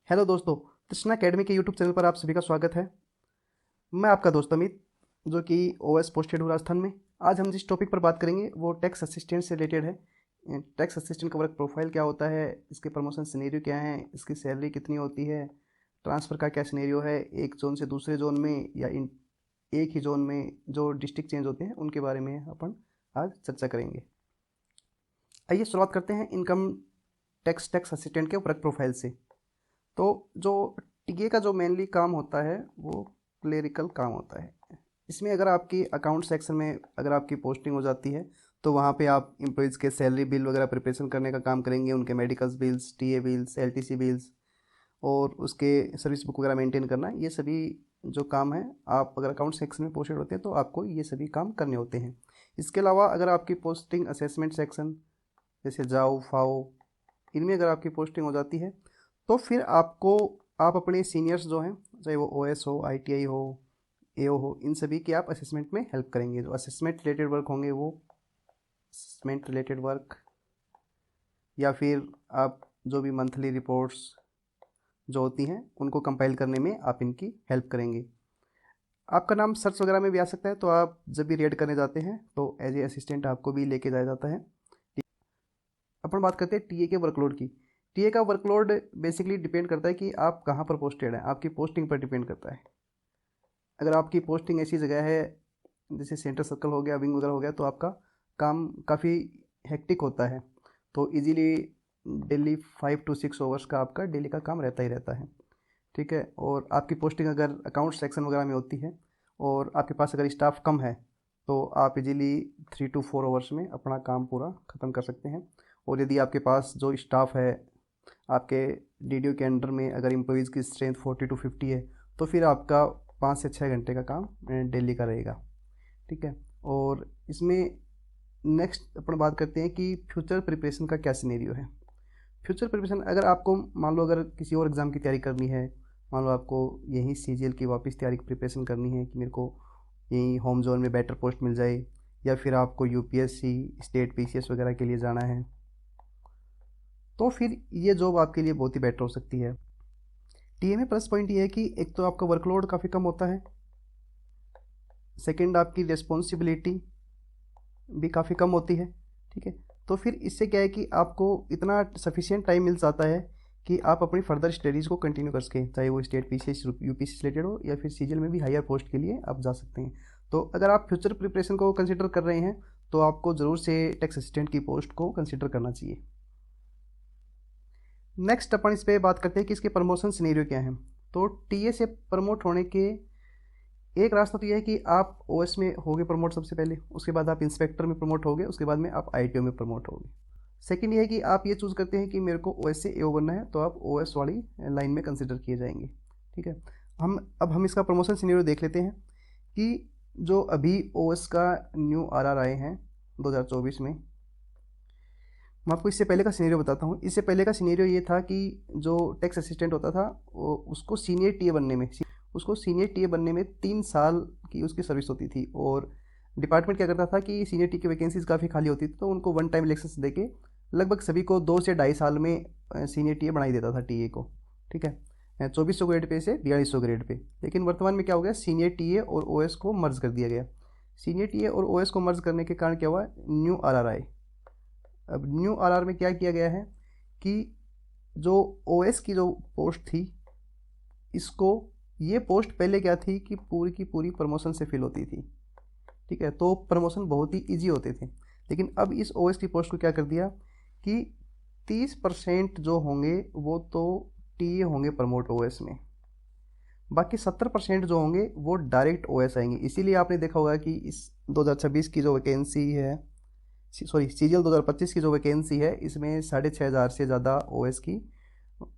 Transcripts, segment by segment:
Hello दोस्तों, Krishna academy के YouTube channel पर आप सभी का स्वागत है। मैं आपका दोस्त अमित, जो कि ओएस पोस्टेड हूँ राजस्थान में। आज हम जिस टॉपिक पर बात करेंगे वो टैक्स असिस्टेंट से रिलेटेड है। टैक्स असिस्टेंट का वर्क प्रोफाइल क्या होता है, इसके प्रमोशन सिनेरियो क्या है, इसकी सैलरी कितनी होती है, ट्रांसफ़र का क्या सिनेरियो है एक जोन से दूसरे जोन में, या इन एक ही जोन में जो डिस्ट्रिक्ट चेंज होते हैं उनके बारे में अपन आज चर्चा करेंगे। आइए शुरुआत करते हैं इनकम टैक्स असिस्टेंट के वर्क प्रोफाइल से। तो जो टीए का जो मेनली काम होता है वो क्लेरिकल काम होता है। इसमें अगर आपकी अकाउंट सेक्शन में अगर आपकी पोस्टिंग हो जाती है तो वहाँ पे आप एम्प्लॉयज़ के सैलरी बिल वगैरह प्रिपरेशन करने का काम करेंगे, उनके medicals bills, TA bills, LTC bills और उसके सर्विस बुक वगैरह मेंटेन करना, ये सभी जो काम है आप अगर अकाउंट सेक्शन में पोस्टेड होते हैं तो आपको ये सभी काम करने होते हैं। इसके अलावा अगर आपकी पोस्टिंग असेसमेंट सेक्शन जैसे जाओ फाओ, इनमें अगर आपकी पोस्टिंग हो जाती है तो फिर आप अपने सीनियर्स जो हैं, चाहे वो ओएस हो, आईटीआई हो, एओ हो, इन सभी की आप असेसमेंट में हेल्प करेंगे। जो असेसमेंट रिलेटेड वर्क होंगे वो असेसमेंट रिलेटेड वर्क, या फिर आप जो भी मंथली रिपोर्ट्स जो होती हैं उनको कंपाइल करने में आप इनकी हेल्प करेंगे। आपका नाम सर्च वगैरह में भी आ सकता है, तो आप जब भी रेड करने जाते हैं तो एज ए असिस्टेंट आपको भी लेके जाया जाता है। अपन बात करते हैं टीए के वर्कलोड की। टीए का वर्कलोड बेसिकली डिपेंड करता है कि आप कहाँ पर पोस्टेड हैं, आपकी पोस्टिंग पर डिपेंड करता है। अगर आपकी पोस्टिंग ऐसी जगह है जैसे सेंटर सर्कल हो गया, विंग वगैरह हो गया, तो आपका काम काफ़ी हेक्टिक होता है। तो इजीली डेली 5 to 6 आवर्स का आपका डेली का काम रहता ही रहता है, ठीक है। और आपकी पोस्टिंग अगर अकाउंट सेक्शन वगैरह में होती है और आपके पास अगर स्टाफ कम है तो आप इजीली 3 to 4 आवर्स में अपना काम पूरा ख़त्म कर सकते हैं। और यदि आपके पास जो स्टाफ है आपके डीडीओ के अंडर में अगर एम्प्लॉयज़ की स्ट्रेंथ 40 to 50 है तो फिर आपका 5 से 6 घंटे का काम डेली का रहेगा, ठीक है। और इसमें नेक्स्ट अपन बात करते हैं कि फ्यूचर प्रिपरेशन का क्या सिनेरियो है। फ्यूचर प्रिपरेशन अगर आपको मान लो अगर किसी और एग्ज़ाम की तैयारी करनी है, मान लो आपको यहीं सीजीएल की वापस तैयारी प्रिपरेशन करनी है कि मेरे को यहीं होम जोन में बेटर पोस्ट मिल जाए, या फिर आपको यूपीएससी, स्टेट पीसीएस वगैरह के लिए जाना है, तो फिर ये जॉब आपके लिए बहुत ही बेटर हो सकती है। टीए में प्लस पॉइंट ये है कि एक तो आपका वर्कलोड काफ़ी कम होता है, सेकंड आपकी रिस्पॉन्सिबिलिटी भी काफ़ी कम होती है, ठीक है। तो फिर इससे क्या है कि आपको इतना सफिशिएंट टाइम मिल जाता है कि आप अपनी फर्दर स्टडीज़ को कंटिन्यू कर सकें, चाहे वो स्टेट पीसीएस यूपीएससी से रिलेटेड हो या फिर सीजीएल में भी हायर पोस्ट के लिए आप जा सकते हैं। तो अगर आप फ्यूचर प्रिपरेशन को कंसिडर कर रहे हैं तो आपको ज़रूर से टैक्स असिस्टेंट की पोस्ट को कंसिडर करना चाहिए। नेक्स्ट अपन इस पर बात करते हैं कि इसके प्रमोशन सिनेरियो क्या है। तो टीए से प्रमोट होने के एक रास्ता तो यह है कि आप ओएस में होगे प्रमोट सबसे पहले, उसके बाद आप इंस्पेक्टर में प्रमोट होगे, उसके बाद में आप आईटीओ में प्रमोट होगे। सेकंड ये है कि आप ये चूज़ करते हैं कि मेरे को ओएस से एओ बनना है, तो आप ओएस वाली लाइन में कंसिडर किए जाएंगे, ठीक है। हम इसका प्रमोशन सिनेरियो देख लेते हैं कि जो अभी ओएस का न्यू आरआर आए हैं 2024 में। मैं आपको इससे पहले का सीनेरियो बताता हूँ। इससे पहले का सीनेरियो ये था कि जो टैक्स असिस्टेंट होता था उसको सीनियर टीए बनने में 3 साल की उसकी सर्विस होती थी। और डिपार्टमेंट क्या करता था कि सीनियर टी की वैकेंसीज़ काफ़ी खाली होती थी, तो उनको वन टाइम इलेक्शन दे के लगभग सभी को 2 से 2.5 साल में सीनियर टीए बना ही देता था टीए को, ठीक है। 2400 ग्रेड पे से 4200 ग्रेड पे। लेकिन वर्तमान में क्या हो गया, सीनियर टीए और ओएस को मर्ज कर दिया गया। सीनियर टीए और ओएस को मर्ज करने के कारण क्या हुआ, न्यू आरआर आए। अब न्यू आरआर में क्या किया गया है कि जो ओएस की जो पोस्ट थी, इसको ये पोस्ट पहले क्या थी कि पूरी की पूरी प्रमोशन से फिल होती थी, ठीक है। तो प्रमोशन बहुत ही इजी होते थे। लेकिन अब इस ओएस की पोस्ट को क्या कर दिया कि 30% जो होंगे वो तो टीए होंगे प्रमोट ओएस में, बाकी 70% जो होंगे वो डायरेक्ट ओएस आएंगे। इसीलिए आपने देखा होगा कि इस 2026 की जो वैकेंसी है, सीजीएल 2025 की जो वैकेंसी है, इसमें 6500 से ज़्यादा ओएस की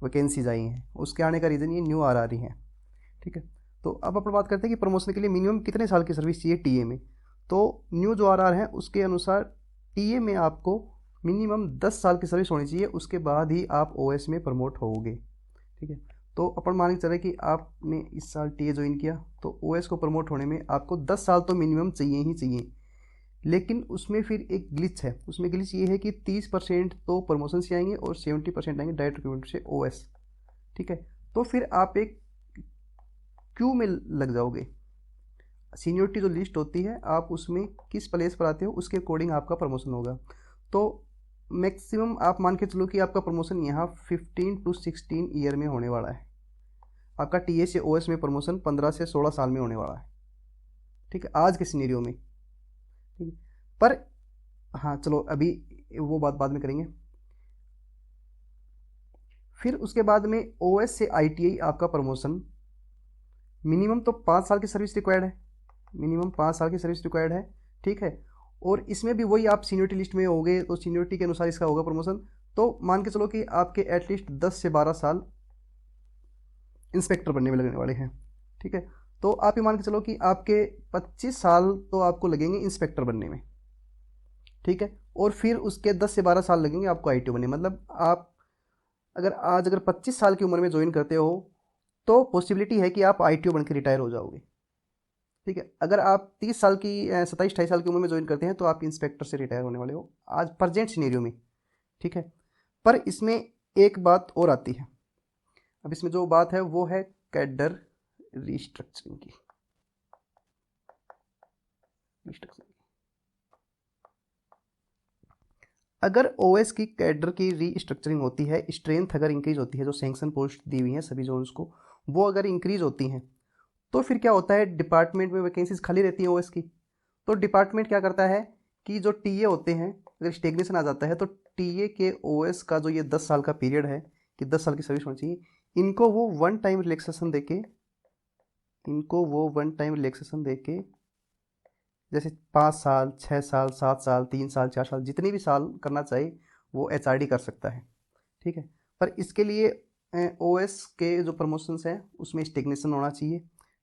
वैकेंसीज आई हैं। उसके आने का रीज़न ये न्यू आर रही हैं, ठीक है। तो अब अपन बात करते हैं कि प्रमोशन के लिए मिनिमम कितने साल की सर्विस चाहिए टीए में। तो न्यू जो आर है उसके अनुसार टीए में आपको मिनिमम 10 साल की सर्विस होनी चाहिए, उसके बाद ही आप ओएस में प्रमोट होगे, ठीक है। तो अपन मान के चले कि आपने इस साल टीए ज्वाइन किया, तो ओएस को प्रमोट होने में आपको 10 साल तो मिनिमम चाहिए ही चाहिए। लेकिन उसमें फिर एक ग्लिच है, उसमें ग्लिच ये है कि 30% तो प्रमोशन से आएंगे और 70% आएंगे डायरेक्ट रिक्रूटमेंट से ओएस, ठीक है। तो फिर आप एक क्यू में लग जाओगे। सीनियरिटी जो लिस्ट होती है, आप उसमें किस प्लेस पर आते हो उसके अकॉर्डिंग आपका प्रमोशन होगा। तो मैक्सिमम आप मान के चलो कि आपका प्रमोशन यहाँ 15 to 16 ईयर में होने वाला है। आपका टीए से ओएस में प्रमोशन 15 से 16 साल में होने वाला है, ठीक है, आज के सिनेरियो में, ठीक है। पर हाँ चलो अभी वो बात बाद में करेंगे। फिर उसके बाद में ओएस से आईटीआई आपका प्रमोशन मिनिमम तो 5 साल की सर्विस रिक्वायर्ड है, मिनिमम 5 साल की सर्विस रिक्वायर्ड है, ठीक है। और इसमें भी वही आप सीनियरिटी लिस्ट में होगे तो सीनियरिटी के अनुसार इसका होगा प्रमोशन। तो मान के चलो कि आपके एटलीस्ट 10 से 12 साल इंस्पेक्टर बनने में लगने वाले हैं, ठीक है। तो आप ये मान के चलो कि आपके 25 साल तो आपको लगेंगे इंस्पेक्टर बनने में, ठीक है। और फिर उसके 10 से 12 साल लगेंगे आपको आईटीओ बनने में। मतलब आप अगर 25 साल की उम्र में ज्वाइन करते हो तो पॉसिबिलिटी है कि आप आईटीओ बन के रिटायर हो जाओगे, ठीक है। अगर आप 30 साल की 27-28 साल की उम्र में ज्वाइन करते हैं तो आप इंस्पेक्टर से रिटायर होने वाले हो आज प्रेजेंट सिनेरियो में, ठीक है। पर इसमें एक बात और आती है। अब इसमें जो बात है वो है कैडर रिस्ट्रक्चरिंग की। अगर ओएस की कैडर की रीस्ट्रक्चरिंग होती है, स्ट्रेंथ अगर इंक्रीज होती है, जो सैंक्शन पोस्ट दी हुई हैं सभी जोन्स को, वो अगर इंक्रीज होती हैं तो फिर क्या होता है, डिपार्टमेंट में वैकेंसीज खाली रहती हैं ओएस की। तो डिपार्टमेंट क्या करता है कि जो टीए होते हैं, अगर स्टेग्नेशन आ जाता है तो टीए के ओएस का जो ये 10 साल का पीरियड है कि 10 साल की सर्विस होनी चाहिए, इनको वो वन टाइम रिलैक्सेशन देके जैसे 5 साल, 6 साल, 7 साल, 3 साल, 4 साल, जितने भी साल करना चाहे वो एचआरडी कर सकता है, ठीक है। पर इसके लिए ओएस के जो प्रमोशंस हैं उसमें स्टेग्नेशन होना चाहिए,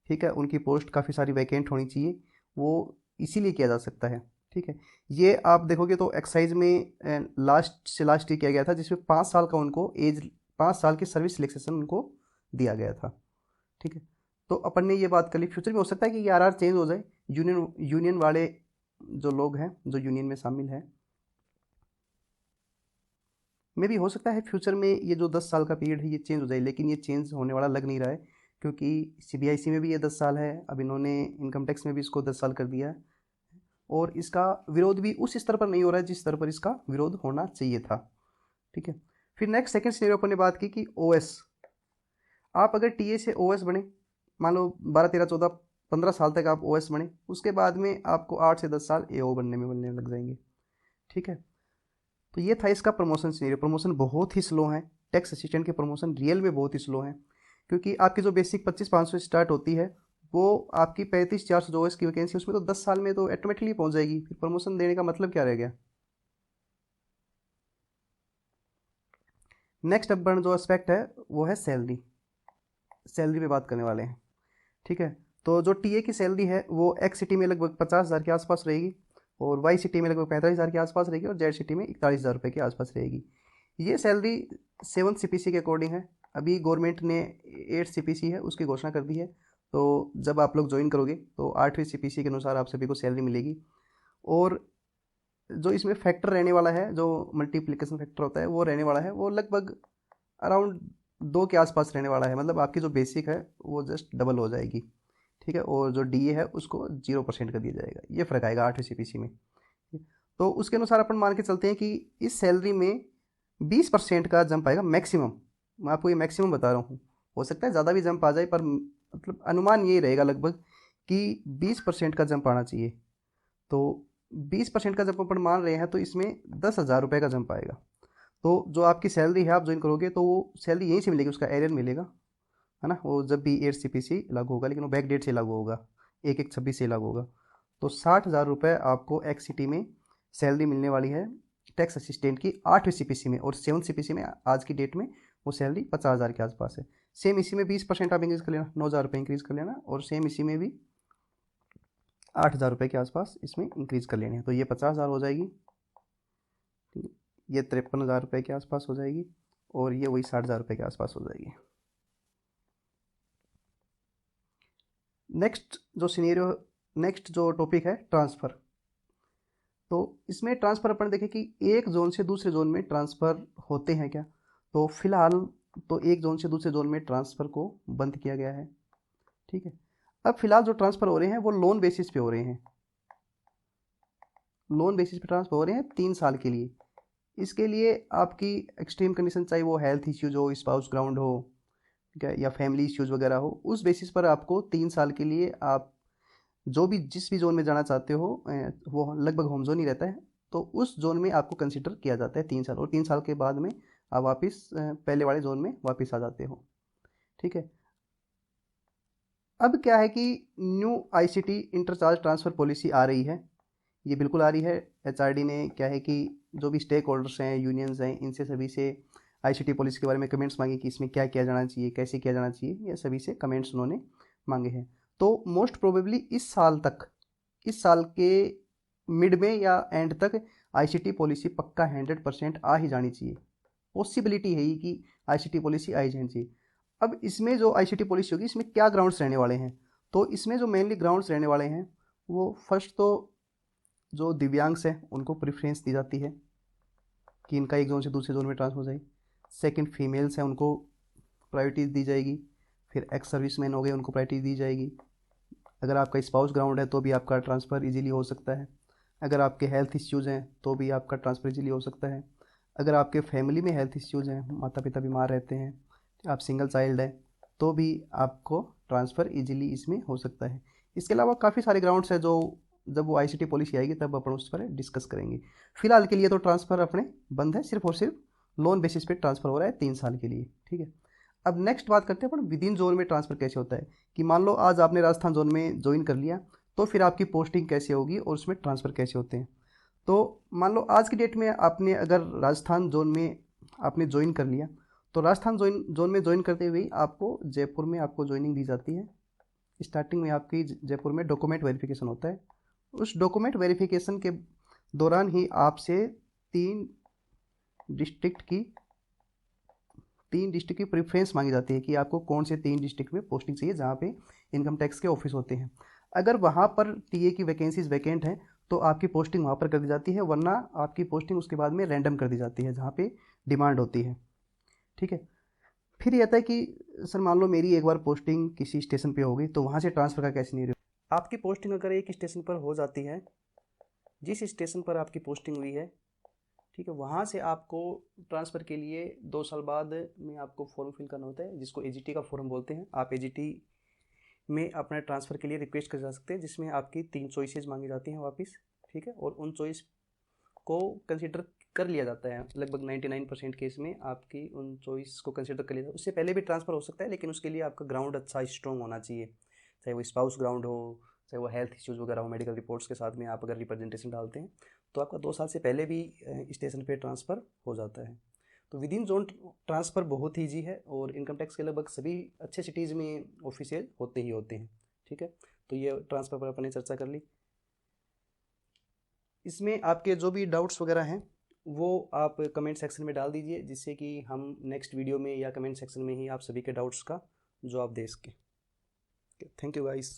ठीक है। उनकी पोस्ट काफ़ी सारी वैकेंट होनी चाहिए, वो इसीलिए किया जा सकता है, ठीक है। ये आप देखोगे तो एक्साइज में लास्ट से लास्ट ईयर किया गया था, जिसमें 5 साल का उनको एज, 5 साल की सर्विस रिलैक्सेशन उनको दिया गया था, ठीक है। तो अपन ने ये बात कर ली। फ्यूचर में हो सकता है कि ये आरआर चेंज हो जाए, यूनियन वाले जो लोग हैं, जो यूनियन में शामिल हैं, मे भी हो सकता है फ्यूचर में ये जो 10 साल का पीरियड है ये चेंज हो जाए, लेकिन ये चेंज होने वाला लग नहीं रहा है, क्योंकि सीबीआईसी में भी ये 10 साल है, अब इन्होंने इनकम टैक्स में भी इसको 10 साल कर दिया है, और इसका विरोध भी उस स्तर पर नहीं हो रहा है जिस स्तर पर इसका विरोध होना चाहिए था, ठीक है। फिर नेक्स्ट सेकंड सिनेरियो अपन ने बात की कि ओएस, आप अगर टीए से ओएस बने, मान लो 12, 13, 14, 15 साल तक आप ओएस बने, उसके बाद में आपको 8 से 10 साल एओ बनने लग जाएंगे, ठीक है। तो ये था इसका प्रमोशन सिनेरियो। प्रमोशन बहुत ही स्लो है, टैक्स असिस्टेंट के प्रमोशन रियल में बहुत ही स्लो है, क्योंकि आपकी जो बेसिक 25,500 स्टार्ट होती है वो आपकी 35,400 जो की वैकेंसी, उसमें तो 10 साल में तो ऑटोमेटिकली पहुंच जाएगी, फिर प्रमोशन देने का मतलब क्या रह गया। नेक्स्ट अपन जो एस्पेक्ट है वो है सैलरी पे बात करने वाले हैं, ठीक है। तो जो टीए की सैलरी है वो एक्स सिटी में लगभग 50,000 के आसपास रहेगी, और वाई सिटी में लगभग 45,000 के आसपास रहेगी, और जेड सिटी में 41,000 रुपये के आसपास रहेगी। ये सैलरी 7 सीपीसी के अकॉर्डिंग है। अभी गवर्नमेंट ने 8 सीपीसी है उसकी घोषणा कर दी है, तो जब आप लोग ज्वाइन करोगे तो 8वीं सीपीसी के अनुसार आप सभी को सैलरी मिलेगी। और जो इसमें फैक्टर रहने वाला है, जो मल्टीप्लिकेशन फैक्टर होता है वो रहने वाला है, वो लगभग अराउंड 2 के आसपास रहने वाला है। मतलब आपकी जो बेसिक है वो जस्ट डबल हो जाएगी, ठीक है, और जो डीए है उसको 0% कर दिया जाएगा। ये फ़र्क आएगा 8वीं सीपीसी में। तो उसके अनुसार अपन मान के चलते हैं कि इस सैलरी में 20% का जंप आएगा मैक्सिमम। मैं आपको ये मैक्सिमम बता रहा हूँ, हो सकता है ज़्यादा भी जंप आ जाए, पर मतलब अनुमान यही रहेगा लगभग कि 20% का जंप आना चाहिए। तो 20% का जंप अपन मान रहे हैं तो इसमें 10,000 रुपये का जंप आएगा। तो जो आपकी सैलरी है आप ज्वाइन करोगे तो वो सैलरी यहीं से मिलेगी, उसका एरियर मिलेगा, है ना। वो जब भी 8 सीपीसी लागू होगा, लेकिन वो बैक डेट से लागू होगा, 1/1/26 से लागू होगा। तो 60,000 रुपये आपको एक्स सिटी में सैलरी मिलने वाली है टैक्स असिस्टेंट की 8वीं सीपीसी में, और 7 सीपीसी में आज की डेट में वो सैलरी 50,000 के आसपास है। सेम इसी में 20% आप इंक्रीज़ कर लेना, 9,000 रुपये इंक्रीज़ कर लेना, और सेम इसी में भी 8,000 रुपये के आसपास इसमें इंक्रीज़ कर लेने हैं, तो ये 50,000 हो जाएगी, ये 53,000 रुपये के आसपास हो जाएगी, और ये वही 60,000 रुपये के आसपास हो जाएगी। नेक्स्ट जो टॉपिक है ट्रांसफ़र। तो इसमें ट्रांसफ़र अपन देखें कि एक जोन से दूसरे जोन में ट्रांसफ़र होते हैं क्या। तो फिलहाल तो एक जोन से दूसरे जोन में ट्रांसफ़र को बंद किया गया है। ठीक है, अब फिलहाल जो ट्रांसफ़र हो रहे हैं वो लोन बेसिस पे हो रहे हैं, लोन बेसिस पे ट्रांसफ़र हो रहे हैं 3 साल के लिए। इसके लिए आपकी एक्सट्रीम कंडीशन, चाहे वो हेल्थ इश्यूज हो, स्पाउस ग्राउंड हो, ठीक है, या फैमिली इश्यूज वगैरह हो, उस बेसिस पर आपको 3 साल के लिए आप जो भी जिस भी जोन में जाना चाहते हो, वो लगभग होम जोन ही रहता है, तो उस जोन में आपको कंसिडर किया जाता है 3 साल, और 3 साल के बाद में आप वापस पहले वाले जोन में वापस आ जाते हो। ठीक है, अब क्या है कि न्यू आईसीटी इंटरचार्ज ट्रांसफ़र पॉलिसी आ रही है, ये बिल्कुल आ रही है। एचआरडी ने क्या है कि जो भी स्टेक होल्डर्स हैं, यूनियंस हैं, इनसे सभी से आईसीटी पॉलिसी के बारे में कमेंट्स मांगे कि इसमें क्या किया जाना चाहिए, कैसे किया जाना चाहिए, ये सभी से कमेंट्स उन्होंने मांगे हैं। तो मोस्ट प्रोबेबली इस साल तक, इस साल के मिड में या एंड तक आईसीटी पॉलिसी पक्का 100% आ ही जानी चाहिए। पॉसिबिलिटी है ही कि आईसीटी पॉलिसी आ ही जानी चाहिए। अब इसमें जो आईसीटी पॉलिसी होगी, इसमें क्या ग्राउंड्स रहने वाले हैं, तो इसमें जो मेनली ग्राउंड्स रहने वाले हैं वो फर्स्ट तो जो दिव्यांग्स हैं उनको प्रेफरेंस दी जाती है कि इनका एक जोन से दूसरे जोन में ट्रांसफर हो जाए। सेकंड, फीमेल्स हैं उनको प्रायोरिटी दी जाएगी। फिर एक्स सर्विसमैन हो गए, उनको प्रायोरिटी दी जाएगी। अगर आपका स्पाउस ग्राउंड है तो भी आपका ट्रांसफ़र इजीली हो सकता है। अगर आपके हेल्थ इश्यूज़ हैं तो भी आपका ट्रांसफ़र इजीली हो सकता है। अगर आपके फैमिली में हेल्थ इश्यूज़ हैं, माता पिता बीमार रहते हैं, आप सिंगल चाइल्ड हैं, तो भी आपको ट्रांसफ़र इजीली इसमें हो सकता है। इसके अलावा काफ़ी सारे ग्राउंड्स हैं जो जब वो आईसीटी पॉलिसी आएगी तब अपन उस पर डिस्कस करेंगे। फिलहाल के लिए तो ट्रांसफ़र अपने बंद है, सिर्फ और सिर्फ लोन बेसिस पे ट्रांसफ़र हो रहा है 3 साल के लिए। ठीक है, अब नेक्स्ट बात करते हैं अपन विद इन जोन में ट्रांसफ़र कैसे होता है, कि मान लो आज आपने राजस्थान जोन में ज्वाइन कर लिया, तो फिर आपकी पोस्टिंग कैसे होगी और उसमें ट्रांसफ़र कैसे होते हैं। तो मान लो आज की डेट में आपने अगर राजस्थान जोन में आपने ज्वाइन कर लिया, तो राजस्थान जोन में ज्वाइन करते हुए आपको जयपुर में आपको ज्वाइनिंग दी जाती है। स्टार्टिंग में आपकी जयपुर में डॉक्यूमेंट वेरिफिकेशन होता है। उस डॉक्यूमेंट वेरिफिकेशन के दौरान ही आपसे तीन डिस्ट्रिक्ट की प्रेफरेंस मांगी जाती है कि आपको कौन से 3 डिस्ट्रिक्ट में पोस्टिंग चाहिए जहाँ पे इनकम टैक्स के ऑफिस होते हैं। अगर वहाँ पर टीए की वैकेंसीज वैकेंट हैं तो आपकी पोस्टिंग वहाँ पर कर दी जाती है, वरना आपकी पोस्टिंग उसके बाद में रैंडम कर दी जाती है जहाँ पे डिमांड होती है। ठीक है, फिर ये आता है कि सर मान लो मेरी एक बार पोस्टिंग किसी स्टेशन पे हो गई, तो वहाँ से ट्रांसफ़र का कैसे नहीं रही। आपकी पोस्टिंग अगर एक स्टेशन पर हो जाती है, जिस स्टेशन पर आपकी पोस्टिंग हुई है, ठीक है, वहाँ से आपको ट्रांसफ़र के लिए 2 साल बाद में आपको फॉर्म फिल करना होता है, जिसको एजीटी का फॉर्म बोलते हैं। आप एजीटी में अपना ट्रांसफ़र के लिए रिक्वेस्ट कर जा सकते हैं, जिसमें आपकी 3 चॉइसेस मांगी जाती हैं वापस। ठीक है, और उन चॉइस को कंसिडर कर लिया जाता है। लगभग 99% केस में आपकी उन चॉइस को कंसिडर कर लिया जाता है। उससे पहले भी ट्रांसफ़र हो सकता है, लेकिन उसके लिए आपका ग्राउंड अच्छा स्ट्रॉन्ग होना चाहिए, चाहे वो स्पाउस ग्राउंड हो, चाहे वो हेल्थ इश्यूज़ वगैरह हो। मेडिकल रिपोर्ट्स के साथ में आप अगर रिप्रेजेंटेशन डालते हैं तो आपका 2 साल से पहले भी स्टेशन पे ट्रांसफ़र हो जाता है। तो विद इन जोन ट्रांसफ़र बहुत ईजी है, और इनकम टैक्स के लगभग सभी अच्छे सिटीज़ में ऑफिशियल होते ही होते हैं। ठीक है, तो ये ट्रांसफ़र पर अपने चर्चा कर ली। इसमें आपके जो भी डाउट्स वगैरह हैं वो आप कमेंट सेक्शन में डाल दीजिए, जिससे कि हम नेक्स्ट वीडियो में या कमेंट सेक्शन में ही आप सभी के डाउट्स का जवाब दे सकें। Thank you guys.